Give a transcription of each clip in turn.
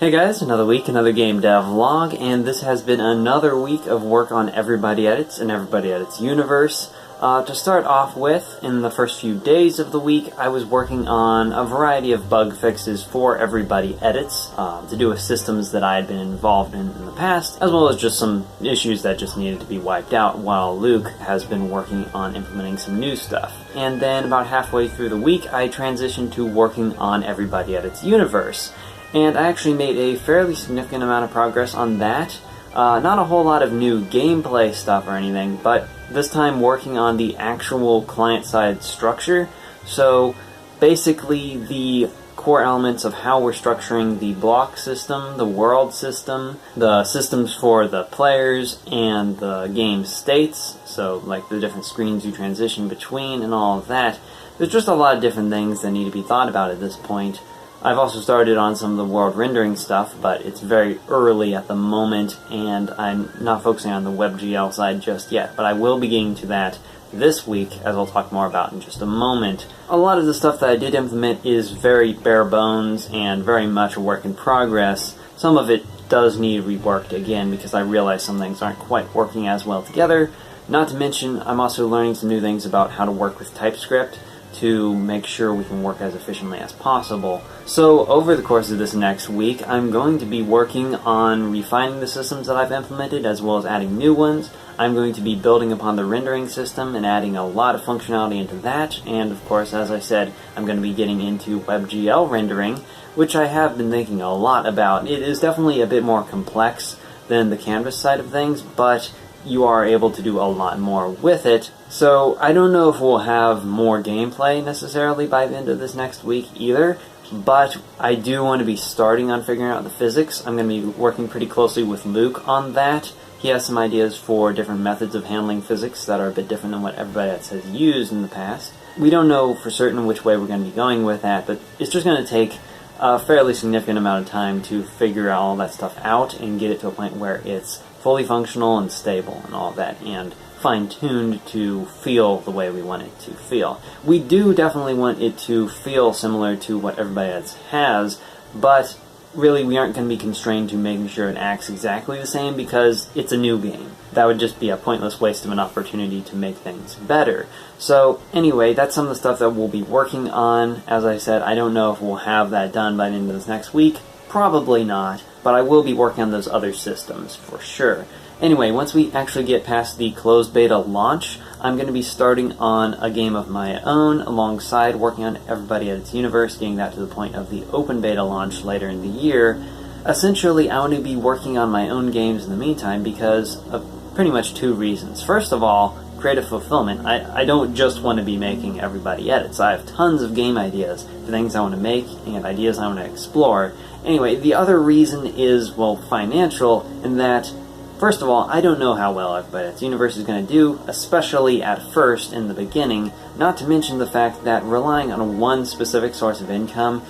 Hey guys, another week, another game dev vlog, and this has been another week of work on Everybody Edits and Everybody Edits Universe. To start off with, in the first few days of the week, I was working on a variety of bug fixes for Everybody Edits, to do with systems that I had been involved in the past, as well as just some issues that just needed to be wiped out, while Luke has been working on implementing some new stuff. And then about halfway through the week, I transitioned to working on Everybody Edits Universe. And I actually made a fairly significant amount of progress on that. Not a whole lot of new gameplay stuff or anything, but this time working on the actual client-side structure. So basically the core elements of how we're structuring the block system, the world system, the systems for the players, and the game states, so like the different screens you transition between and all of that. There's just a lot of different things that need to be thought about at this point. I've also started on some of the world rendering stuff, but it's very early at the moment, and I'm not focusing on the WebGL side just yet, but I will be getting to that this week, as I'll talk more about in just a moment. A lot of the stuff that I did implement is very bare bones and very much a work in progress. Some of it does need reworked again, because I realize some things aren't quite working as well together. Not to mention, I'm also learning some new things about how to work with TypeScript to make sure we can work as efficiently as possible. So over the course of this next week, I'm going to be working on refining the systems that I've implemented, as well as adding new ones. I'm going to be building upon the rendering system and adding a lot of functionality into that, and of course, as I said, I'm going to be getting into WebGL rendering, which I have been thinking a lot about. It is definitely a bit more complex than the canvas side of things, but you are able to do a lot more with it. So I don't know if we'll have more gameplay necessarily by the end of this next week either, but I do want to be starting on figuring out the physics. I'm going to be working pretty closely with Luke on that. He has some ideas for different methods of handling physics that are a bit different than what everybody else has used in the past. We don't know for certain which way we're going to be going with that, but it's just going to take a fairly significant amount of time to figure all that stuff out and get it to a point where it's fully functional and stable and all that, and fine-tuned to feel the way we want it to feel. We do definitely want it to feel similar to what everybody else has, but really we aren't going to be constrained to making sure it acts exactly the same because it's a new game. That would just be a pointless waste of an opportunity to make things better. So anyway, that's some of the stuff that we'll be working on. As I said, I don't know if we'll have that done by the end of this next week. Probably not, but I will be working on those other systems for sure. Anyway, once we actually get past the closed beta launch, I'm going to be starting on a game of my own alongside working on Everybody Edits Universe, getting that to the point of the open beta launch later in the year. Essentially, I want to be working on my own games in the meantime because of pretty much two reasons. First of all, creative fulfillment. I don't just want to be making Everybody Edits. I have tons of game ideas for things I want to make and ideas I want to explore. Anyway, the other reason is, well, financial, in that, first of all, I don't know how well Everybody Edits Universe is going to do, especially at first in the beginning, not to mention the fact that relying on one specific source of income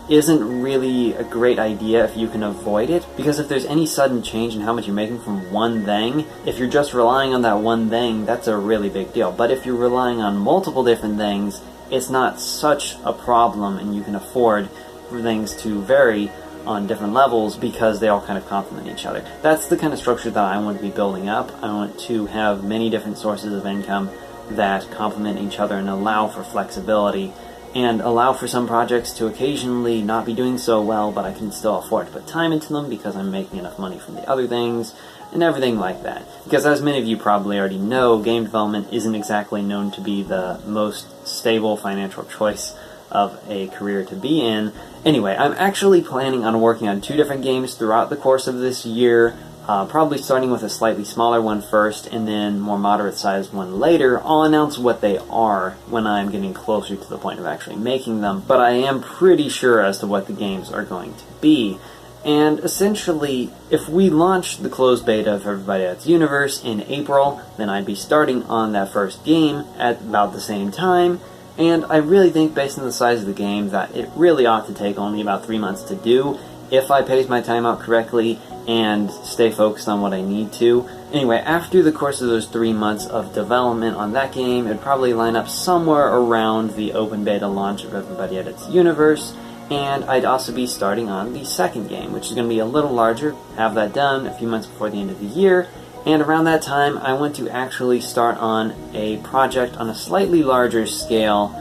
isn't really a great idea if you can avoid it, because if there's any sudden change in how much you're making from one thing, if you're just relying on that one thing, that's a really big deal. But if you're relying on multiple different things, it's not such a problem, and you can afford for things to vary on different levels because they all kind of complement each other. That's the kind of structure that I want to be building up. I want to have many different sources of income that complement each other and allow for flexibility, and allow for some projects to occasionally not be doing so well, but I can still afford to put time into them because I'm making enough money from the other things, and everything like that. Because as many of you probably already know, game development isn't exactly known to be the most stable financial choice of a career to be in. Anyway, I'm actually planning on working on 2 different games throughout the course of this year, probably starting with a slightly smaller one first and then more moderate-sized one later. I'll announce what they are when I'm getting closer to the point of actually making them, but I am pretty sure as to what the games are going to be. And essentially, if we launch the closed beta of Everybody Edits Universe in April, then I'd be starting on that first game at about the same time, and I really think, based on the size of the game, that it really ought to take only about 3 months to do, if I pace my time out correctly and stay focused on what I need to. Anyway, after the course of those 3 months of development on that game, it'd probably line up somewhere around the open beta launch of Everybody Edits Universe, and I'd also be starting on the second game, which is going to be a little larger, have that done a few months before the end of the year, and around that time I want to actually start on a project on a slightly larger scale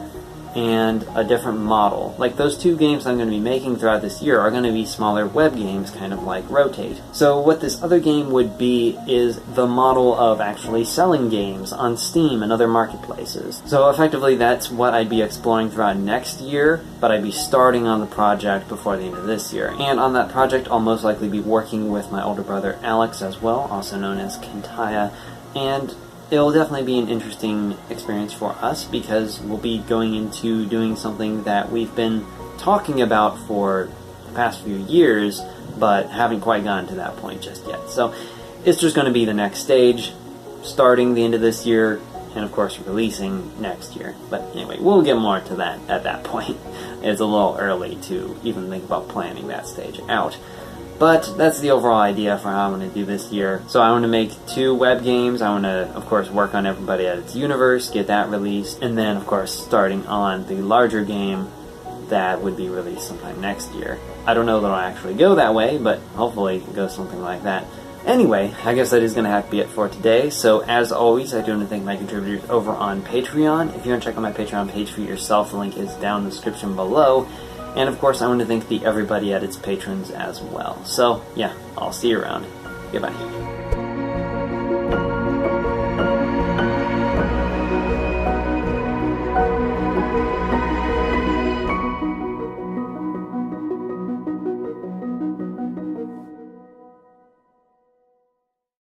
and a different model. Like those two games I'm going to be making throughout this year are going to be smaller web games, kind of like Rotate. So what this other game would be is the model of actually selling games on Steam and other marketplaces. So effectively that's what I'd be exploring throughout next year, but I'd be starting on the project before the end of this year. And on that project I'll most likely be working with my older brother Alex as well, also known as Kentaya, and it'll definitely be an interesting experience for us because we'll be going into doing something that we've been talking about for the past few years, but haven't quite gotten to that point just yet. So it's just going to be the next stage, starting the end of this year, and of course releasing next year. But anyway, we'll get more to that at that point. It's a little early to even think about planning that stage out. But that's the overall idea for how I want to do this year. So I want to make 2 web games. I want to, of course, work on Everybody at Its Universe, get that released, and then, of course, starting on the larger game that would be released sometime next year. I don't know that I'll actually go that way, but hopefully it goes something like that. Anyway, I guess that is going to have to be it for today. So, as always, I do want to thank my contributors over on Patreon. If you want to check out my Patreon page for yourself, the link is down in the description below. And of course, I want to thank the Everybody at Its patrons as well. So, yeah, I'll see you around. Goodbye.